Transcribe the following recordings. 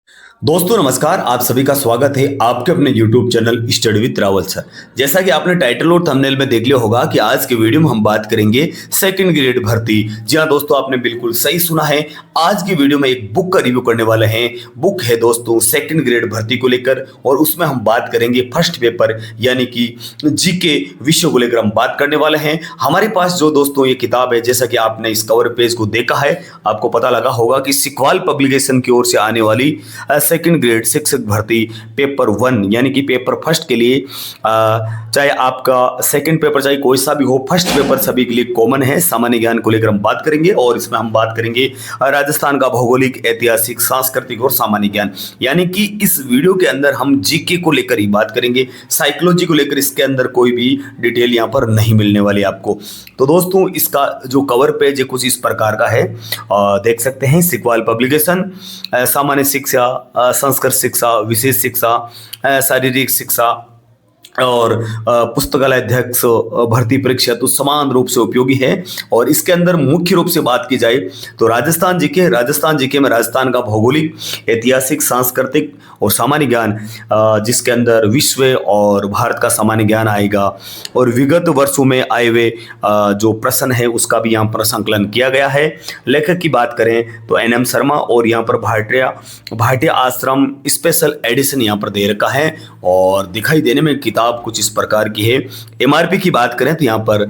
दोस्तों नमस्कार, आप सभी का स्वागत है आपके अपने YouTube channel study with Rawal sir. जैसा कि आपने टाइटल और थंबनेल में देख लिया होगा कि आज के वीडियो में हम बात करेंगे सेकंड ग्रेड भर्ती। जी हाँ दोस्तों, आपने बिल्कुल सही सुना है। आज की वीडियो में एक बुक का रिव्यू करने वाले हैं। बुक है दोस्तों सेकंड ग्रेड भर्ती को लेकर, और उसमें हम बात करेंगे फर्स्ट पेपर यानी कि जीके विषय को लेकर हम बात करने वाले हैं। हमारे पास जो दोस्तों ये किताब है, जैसा कि आपने इस कवर पेज को देखा है, आपको पता लगा होगा कि सिक्वाल पब्लिकेशन की ओर से आने वाली सेकंड ग्रेड शिक्षक भर्ती पेपर 1 यानी कि पेपर फर्स्ट के लिए चाहे आपका सेकंड पेपर चाहे कोई सा भी हो, फर्स्ट पेपर सभी के लिए कॉमन है। सामान्य ज्ञान को लेकर हम बात करेंगे, और इसमें हम बात करेंगे राजस्थान का भौगोलिक, ऐतिहासिक, सांस्कृतिक और सामान्य ज्ञान। यानी कि इस वीडियो के अंदर हम जीके को लेकर ही बात करेंगे, साइकोलॉजी को लेकर इसके अंदर कोई भी डिटेल यहाँ पर नहीं मिलने वाली आपको। तो दोस्तों इसका जो कवर पेज है कुछ इस प्रकार का है, देख सकते हैं। सिक्वाल पब्लिकेशन, सामान्य शिक्षा, संस्कृत शिक्षा, विशेष शिक्षा, शारीरिक शिक्षा और पुस्तकालय अध्यक्ष भर्ती परीक्षा तो समान रूप से उपयोगी है। और इसके अंदर मुख्य रूप से बात की जाए तो राजस्थान जीके में राजस्थान का भौगोलिक, ऐतिहासिक, सांस्कृतिक और सामान्य ज्ञान, जिसके अंदर विश्व और भारत का सामान्य ज्ञान आएगा, और विगत वर्षों में आए हुए जो प्रश्न है उसका भी यहाँ पर संकलन किया गया है। लेखक की बात करें तो NM शर्मा, और यहाँ पर भाटिया आश्रम स्पेशल एडिशन यहाँ पर दे रखा है, और दिखाई देने में किताब कुछ इस प्रकार की है। MRP की बात करें तो यहाँ पर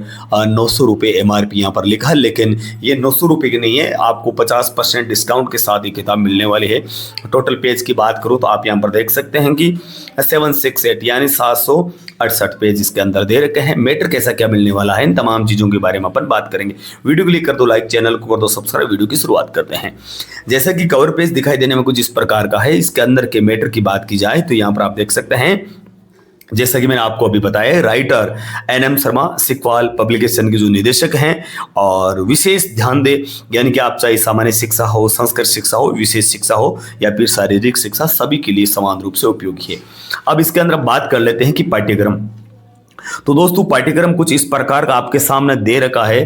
900 रुपये MRP यहाँ पर लिखा है, लेकिन ये 900 रुपये की नहीं है, आपको 50% डिस्काउंट के साथ ये किताब मिलने वाली है। टोटल पेज की बात करूँ तो आप यहाँ पर देख सकते हैं कि 768 यानी 768 पेज इसके अंदर दे रखे हैं। मैटर कैसा क्या मिलने वाला है, इन तमाम चीज़ों के बारे में अपन बात करेंगे। वीडियो क्लिक कर दो लाइक, चैनल को कर दो सब्सक्राइब। वीडियो की शुरुआत करते हैं। जैसा कि कवर पेज दिखाई देने में कुछ इस प्रकार का है। इसके अंदर के मैटर की बात की जाए तो यहाँ पर आप देख सकते हैं, जैसा कि मैंने आपको अभी बताया, राइटर NM शर्मा सिक्वाल पब्लिकेशन के जो निदेशक हैं, और विशेष ध्यान दे यानी कि आप चाहे सामान्य शिक्षा हो, संस्कृत शिक्षा हो, विशेष शिक्षा हो या फिर शारीरिक शिक्षा, सभी के लिए समान रूप से उपयोगी है। अब इसके अंदर बात कर लेते हैं कि पाठ्यक्रम। तो दोस्तों पाठ्यक्रम कुछ इस प्रकार का आपके सामने दे रखा है।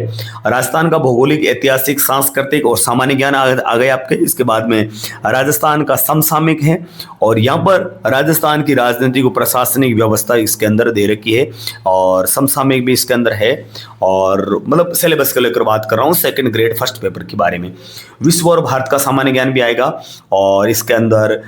राजस्थान का भौगोलिक, ऐतिहासिक, सांस्कृतिक और सामान्य ज्ञान आ गए आपके। इसके बाद में राजस्थान का समसामयिक है, और यहाँ पर राजस्थान की राजनीतिक और प्रशासनिक व्यवस्था इसके अंदर दे रखी है, और समसामयिक भी इसके अंदर है। और मतलब सिलेबस को लेकर बात कर रहा हूँ सेकंड ग्रेड फर्स्ट पेपर के बारे में। विश्व और भारत का सामान्य ज्ञान भी आएगा, और इसके अंदर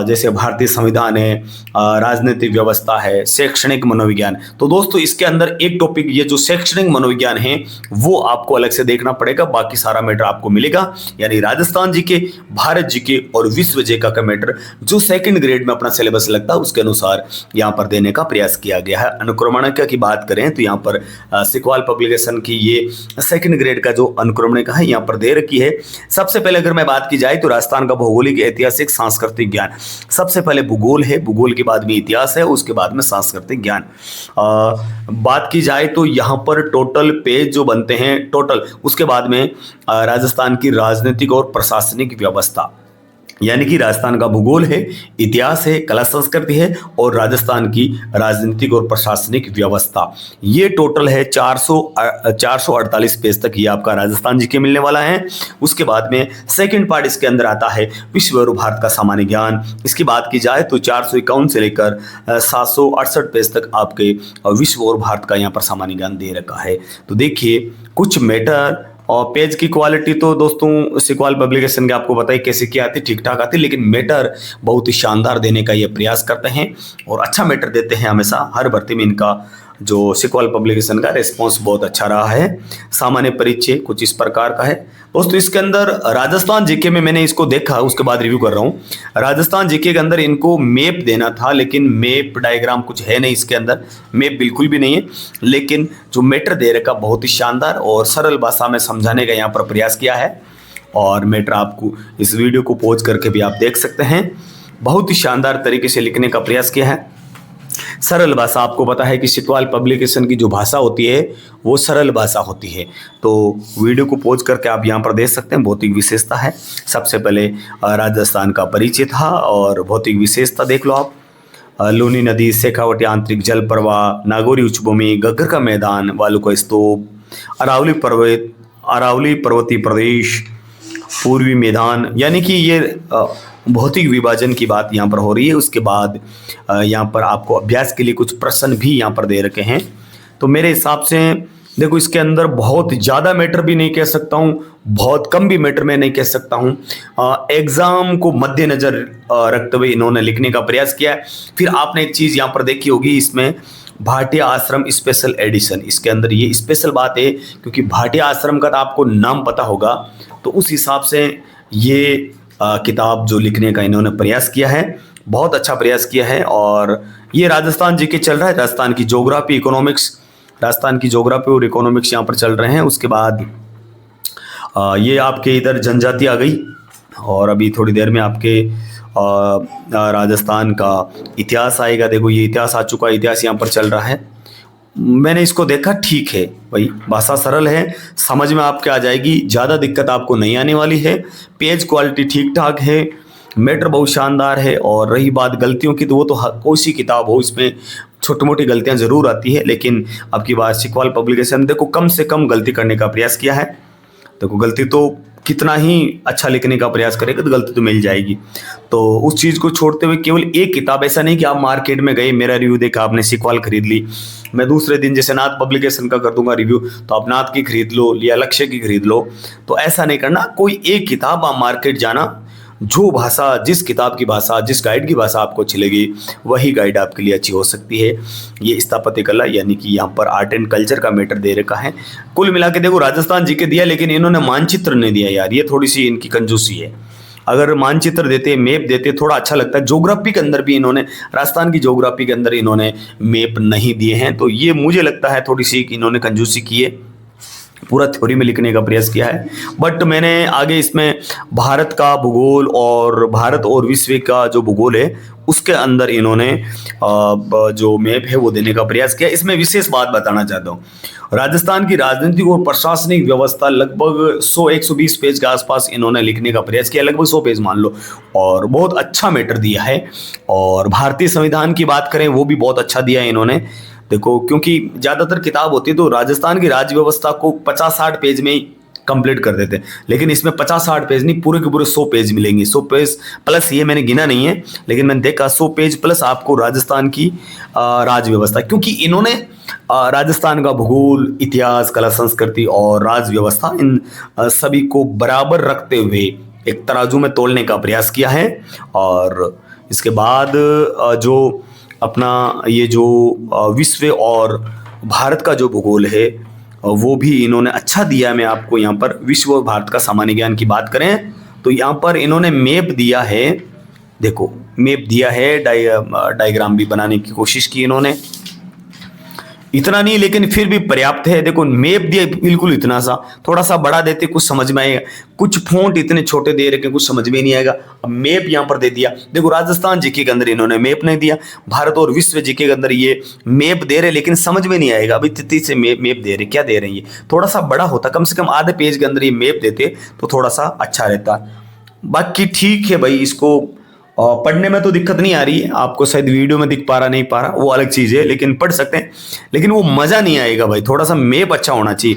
जैसे भारतीय संविधान है, राजनीतिक व्यवस्था है, शैक्षणिक मनोविज्ञान। तो दोस्तों इसके अंदर एक टॉपिक ये जो शैक्षणिक मनोविज्ञान है वो आपको अलग से देखना पड़ेगा, बाकी सारा मैटर आपको मिलेगा। यानी राजस्थान जीके, भारत जीके और विश्व जीके का मैटर जो सेकंड ग्रेड में अपना सिलेबस लगता है उसके अनुसार यहाँ पर देने का प्रयास किया गया है। अनुक्रमणिका की बात करें तो यहाँ पर सिक्वाल पब्लिकेशन की ये सेकंड ग्रेड का जो अनुक्रमणिका है यहाँ पर दे रखी है। सबसे पहले अगर मैं बात की जाए तो राजस्थान का भौगोलिक, ऐतिहासिक, सांस्कृतिक ज्ञान। सबसे पहले भूगोल है, भूगोल के बाद में इतिहास है, उसके बाद में सांस्कृतिक ज्ञान। बात की जाए तो यहाँ पर टोटल पेज जो बनते हैं टोटल, उसके बाद में राजस्थान की राजनीतिक और प्रशासनिक व्यवस्था, यानी कि राजस्थान का भूगोल है, इतिहास है, कला संस्कृति है, और राजस्थान की राजनीतिक और प्रशासनिक व्यवस्था। ये टोटल है 448 पेज तक ये आपका राजस्थान जीके मिलने वाला है। उसके बाद में सेकंड पार्ट इसके अंदर आता है विश्व और भारत का सामान्य ज्ञान। इसकी बात की जाए तो 451 से लेकर 768 पेज तक आपके विश्व और भारत का यहाँ पर सामान्य ज्ञान दे रखा है। तो देखिए कुछ मैटर, और पेज की क्वालिटी तो दोस्तों सिक्वाल पब्लिकेशन के आपको बताइए कैसे क्या आती, ठीक ठाक आती, लेकिन मैटर बहुत ही शानदार देने का ये प्रयास करते हैं, और अच्छा मैटर देते हैं हमेशा। हर भर्ती में इनका जो सिक्वाल पब्लिकेशन का रिस्पॉन्स बहुत अच्छा रहा है। सामान्य परिचय कुछ इस प्रकार का है दोस्तों। इसके अंदर राजस्थान जीके में मैंने इसको देखा, उसके बाद रिव्यू कर रहा हूँ। राजस्थान जीके के अंदर इनको मैप देना था, लेकिन मैप डायग्राम कुछ है नहीं इसके अंदर, मैप बिल्कुल भी नहीं है, लेकिन जो मैटर दे रखा बहुत ही शानदार और सरल भाषा में समझाने का यहाँ पर प्रयास किया है। और मैटर आपको इस वीडियो को पॉज करके भी आप देख सकते हैं, बहुत ही शानदार तरीके से लिखने का प्रयास किया है। सरल भाषा, आपको पता है कि सिक्वाल पब्लिकेशन की जो भाषा होती है वो सरल भाषा होती है। तो वीडियो को पॉज करके आप यहाँ पर देख सकते हैं। भौतिक विशेषता है, सबसे पहले राजस्थान का परिचय था, और भौतिक विशेषता देख लो आप। लूनी नदी, शेखावटी आंतरिक जल प्रवाह, नागौरी उच्चभूमि, गग्गर का मैदान, वालू का स्तूप, अरावली पर्वतीय प्रदेश, पूर्वी मैदान, यानी कि ये भौतिक विभाजन की बात यहाँ पर हो रही है। उसके बाद यहाँ पर आपको अभ्यास के लिए कुछ प्रश्न भी यहाँ पर दे रखे हैं। तो मेरे हिसाब से देखो, इसके अंदर बहुत ज़्यादा मैटर भी नहीं कह सकता हूँ, बहुत कम भी मैटर मैं नहीं कह सकता हूँ। एग्ज़ाम को मद्देनज़र रखते हुए इन्होंने लिखने का प्रयास किया है। फिर आपने एक चीज़ यहाँ पर देखी होगी, इसमें भाटिया आश्रम स्पेशल एडिशन, इसके अंदर ये स्पेशल बात है क्योंकि भाटिया आश्रम का तो आपको नाम पता होगा, तो उस हिसाब से ये किताब जो लिखने का इन्होंने प्रयास किया है, बहुत अच्छा प्रयास किया है। और ये राजस्थान जीके चल रहा है, राजस्थान की ज्योग्राफी इकोनॉमिक्स, राजस्थान की ज्योग्राफी और इकोनॉमिक्स यहाँ पर चल रहे हैं। उसके बाद ये आपके इधर जनजाति आ गई और अभी थोड़ी देर में आपके राजस्थान का इतिहास आएगा। देखो ये इतिहास आ चुका है, इतिहास यहाँ पर चल रहा है। मैंने इसको देखा, ठीक है भाई, भाषा सरल है, समझ में आपके आ जाएगी, ज़्यादा दिक्कत आपको नहीं आने वाली है। पेज क्वालिटी ठीक ठाक है, मैटर बहुत शानदार है। और रही बात गलतियों की, तो वो तो कोई सी किताब हो, इसमें छोटी मोटी गलतियां ज़रूर आती है, लेकिन आपकी बात सिकवाल पब्लिकेशन देखो कम से कम गलती करने का प्रयास किया है। देखो गलती तो कितना ही अच्छा लिखने का प्रयास करेगा तो गलती तो मिल जाएगी। तो उस चीज़ को छोड़ते हुए केवल एक किताब, ऐसा नहीं कि आप मार्केट में गए, मेरा रिव्यू देखा, आपने सिकवाल खरीद ली, मैं दूसरे दिन जैसे नाथ पब्लिकेशन का कर दूंगा रिव्यू, तो आप नाथ की खरीद लो या लक्ष्य की खरीद लो। तो ऐसा नहीं करना, कोई एक किताब आप मार्केट जाना, जो भाषा, जिस किताब की भाषा, जिस गाइड की भाषा आपको अच्छी लगी, वही गाइड आपके लिए अच्छी हो सकती है। ये स्थापत्य कला यानी कि यहाँ पर आर्ट एंड कल्चर का मैटर दे रखा है। कुल मिला के देखो, राजस्थान जीके दिया, लेकिन इन्होंने मानचित्र नहीं दिया यार, ये थोड़ी सी इनकी कंजूसी है। अगर मानचित्र देते, मैप देते, थोड़ा अच्छा लगता है। ज्योग्राफी के अंदर भी इन्होंने, राजस्थान की ज्योग्राफी के अंदर इन्होंने मैप नहीं दिए हैं, तो ये मुझे लगता है थोड़ी सी इन्होंने कंजूसी की है। पूरा थ्योरी में लिखने का प्रयास किया है, बट मैंने आगे इसमें भारत का भूगोल और भारत और विश्व का जो भूगोल है उसके अंदर इन्होंने जो मैप है वो देने का प्रयास किया। इसमें विशेष बात बताना चाहता हूँ, राजस्थान की राजनीतिक और प्रशासनिक व्यवस्था लगभग 100-120 पेज के आसपास इन्होंने लिखने का प्रयास किया, लगभग 100 पेज मान लो, और बहुत अच्छा मैटर दिया है। और भारतीय संविधान की बात करें, वो भी बहुत अच्छा दिया है इन्होंने। देखो क्योंकि ज़्यादातर किताब होती है तो राजस्थान की राज्य व्यवस्था को 50-60 पेज में ही कंप्लीट कर देते हैं, लेकिन इसमें 50-60 पेज नहीं, पूरे के पूरे 100 पेज मिलेंगे। 100 पेज प्लस, ये मैंने गिना नहीं है, लेकिन मैंने देखा 100 पेज प्लस आपको राजस्थान की राज्य व्यवस्था, क्योंकि इन्होंने राजस्थान का भूगोल, इतिहास, कला, संस्कृति और राज्य व्यवस्था, इन सभी को बराबर रखते हुए एक तराजू में तोलने का प्रयास किया है। और इसके बाद जो अपना ये जो विश्व और भारत का जो भूगोल है वो भी इन्होंने अच्छा दिया। मैं आपको यहाँ पर विश्व और भारत का सामान्य ज्ञान की बात करें तो यहाँ पर इन्होंने मैप दिया है, देखो मैप दिया है, डायग्राम भी बनाने की कोशिश की इन्होंने, इतना नहीं लेकिन फिर भी पर्याप्त है। देखो मैप दिया बिल्कुल इतना सा, थोड़ा सा बड़ा देते कुछ समझ में आएगा, कुछ फॉन्ट इतने छोटे दे रखे कुछ समझ में नहीं आएगा। अब मैप यहाँ पर दे दिया, देखो राजस्थान जीके के अंदर इन्होंने मैप नहीं दिया, भारत और विश्व जीके के अंदर ये मैप दे रहे, लेकिन समझ में नहीं आएगा अभी तिथि से मैप दे रहे, क्या दे रहे हैं। ये थोड़ा सा बड़ा होता, कम से कम आधे पेज के अंदर ये मैप देते तो थोड़ा सा अच्छा रहता। बाकी ठीक है भाई, इसको पढ़ने में तो दिक्कत नहीं आ रही है, आपको शायद वीडियो में दिख पा रहा नहीं पा रहा वो अलग चीज़ है, लेकिन पढ़ सकते हैं, लेकिन वो मज़ा नहीं आएगा भाई। थोड़ा सा मैप अच्छा होना चाहिए,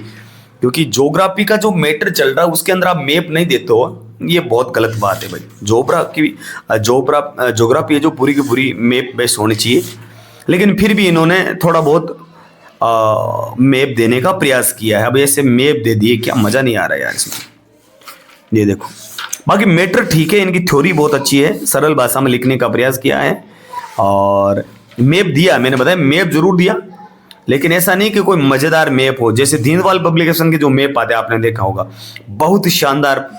क्योंकि ज्योग्राफी का जो मैटर चल रहा है उसके अंदर आप मैप नहीं देते हो, ये बहुत गलत बात है भाई। ज्योग्राफी है जो पूरी की पूरी मैप बेस्ड होनी चाहिए, लेकिन फिर भी इन्होंने थोड़ा बहुत मैप देने का प्रयास किया है। अब ऐसे मैप दे दिए, क्या मज़ा नहीं आ रहा है यार इसमें। ये देखो, बाकी मैटर ठीक है, इनकी थ्योरी बहुत अच्छी है, सरल भाषा में लिखने का प्रयास किया है। और मैप दिया, मैंने बताया मैप जरूर दिया, लेकिन ऐसा नहीं कि कोई मज़ेदार मैप हो, जैसे दीनदयाल पब्लिकेशन के जो मैप आते हैं आपने देखा होगा, बहुत शानदार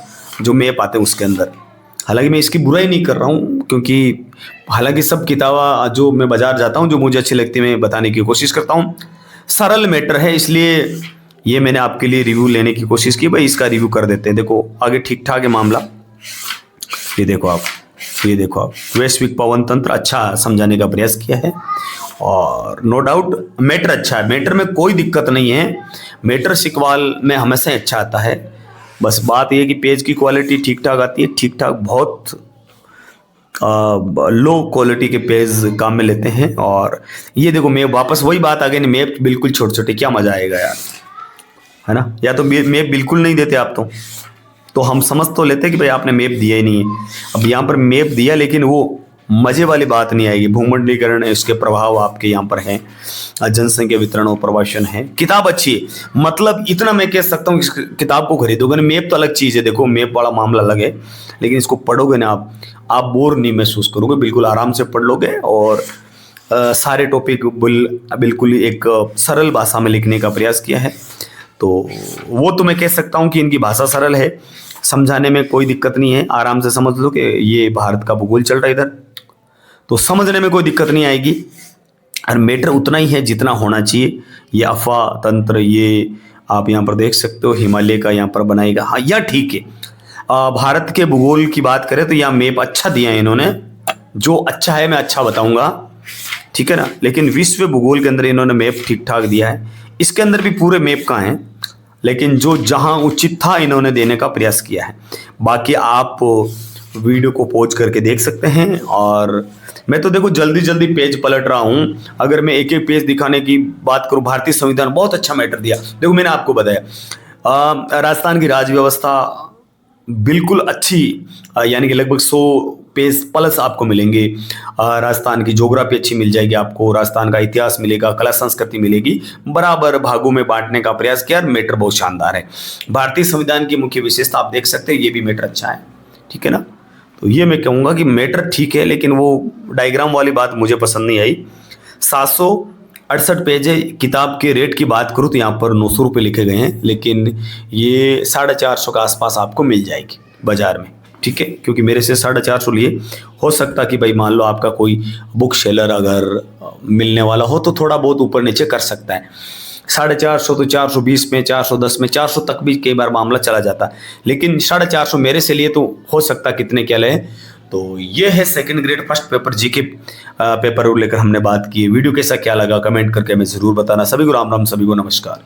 जो मैप आते हैं उसके अंदर। हालांकि मैं इसकी बुराई नहीं कर रहा हूँ, क्योंकि हालांकि सब किताबा जो मैं बाजार जाता हूँ जो मुझे अच्छी लगती है मैं बताने की कोशिश करता हूँ। सरल मैटर है, इसलिए ये मैंने आपके लिए रिव्यू लेने की कोशिश की, भाई इसका रिव्यू कर देते हैं। देखो आगे ठीक ठाक है मामला, ये देखो आप, ये देखो आप, वैश्विक पवन तंत्र अच्छा समझाने का प्रयास किया है, और नो डाउट मैटर अच्छा है, मैटर में कोई दिक्कत नहीं है, मैटर सिकवाल में हमेशा अच्छा आता है। बस बात यह कि पेज की क्वालिटी ठीक ठाक आती है, ठीक ठाक, बहुत लो क्वालिटी के पेज काम में लेते हैं। और ये देखो मैप, वापस वही बात आ गई, मैप बिल्कुल छोटे छोटे, क्या मजा आएगा यार, है ना। या तो मैप बिल्कुल नहीं देते आप तो, तो हम समझ तो लेते कि भाई आपने मैप दिया ही नहीं है। अब यहाँ पर मैप दिया लेकिन वो मजे वाली बात नहीं आएगी। भूमंडलीकरण इसके प्रभाव आपके यहाँ पर हैं, जनसंख्या वितरण और प्रवासन है। किताब अच्छी है, मतलब इतना मैं कह सकता हूँ कि इस किताब को खरीदोगे ना। मैप तो अलग चीज़ है, देखो मैप वाला मामला अलग है, लेकिन इसको पढ़ोगे ना आप बोर नहीं महसूस करोगे, बिल्कुल आराम से पढ़ लोगे। और सारे टॉपिक बिल्कुल एक सरल भाषा में लिखने का प्रयास किया है। तो वो तो मैं कह सकता हूँ कि इनकी भाषा सरल है, समझाने में कोई दिक्कत नहीं है। आराम से समझ लो कि ये भारत का भूगोल चल रहा है इधर, तो समझने में कोई दिक्कत नहीं आएगी। और मैटर उतना ही है जितना होना चाहिए। ये अफवाह तंत्र, ये आप यहाँ पर देख सकते हो, हिमालय का यहाँ पर बनाएगा, हाँ यह ठीक है। भारत के भूगोल की बात करें तो यहाँ मैप अच्छा दिया है इन्होंने, जो अच्छा है मैं अच्छा बताऊंगा, ठीक है ना। लेकिन विश्व भूगोल के अंदर इन्होंने मैप ठीक ठाक दिया है। इसके अंदर भी पूरे मैप का है, लेकिन जो जहां उचित था इन्होंने देने का प्रयास किया है। बाकी आप वीडियो को पॉज करके देख सकते हैं। और मैं तो देखो जल्दी जल्दी पेज पलट रहा हूं। अगर मैं एक एक पेज दिखाने की बात करूं, भारतीय संविधान बहुत अच्छा मैटर दिया। देखो मैंने आपको बताया राजस्थान की राज्य व्यवस्था बिल्कुल अच्छी, यानी कि लगभग 100 पेज प्लस आपको मिलेंगे। राजस्थान की ज्योग्राफी अच्छी मिल जाएगी आपको, राजस्थान का इतिहास मिलेगा, कला संस्कृति मिलेगी। बराबर भागों में बांटने का प्रयास किया, मैटर बहुत शानदार है। भारतीय संविधान की मुख्य विशेषता आप देख सकते हैं, ये भी मैटर अच्छा है, ठीक है ना। तो ये मैं कहूँगा कि मैटर ठीक है, लेकिन वो डायग्राम वाली बात मुझे पसंद नहीं आई। 768 पेज है। किताब के रेट की बात करूँ तो यहाँ पर 900 रुपये लिखे गए हैं, लेकिन ये 450 के आसपास आपको मिल जाएगी बाजार में, ठीक है। क्योंकि मेरे से 450 लिए, हो सकता कि भाई मान लो आपका कोई बुक सेलर अगर मिलने वाला हो तो थोड़ा बहुत ऊपर नीचे कर सकता है। 450 तो 420 में, 410 में, 400 तक भी कई बार मामला चला जाता है, लेकिन 450 मेरे से लिए तो हो सकता कितने क्या ले। तो ये है second grade first paper GK paper लेकर हमने बात की। वीडियो कैसा क्या लगा कमेंट करके हमें ज़रूर बताना। सभी को राम राम, सभी को नमस्कार।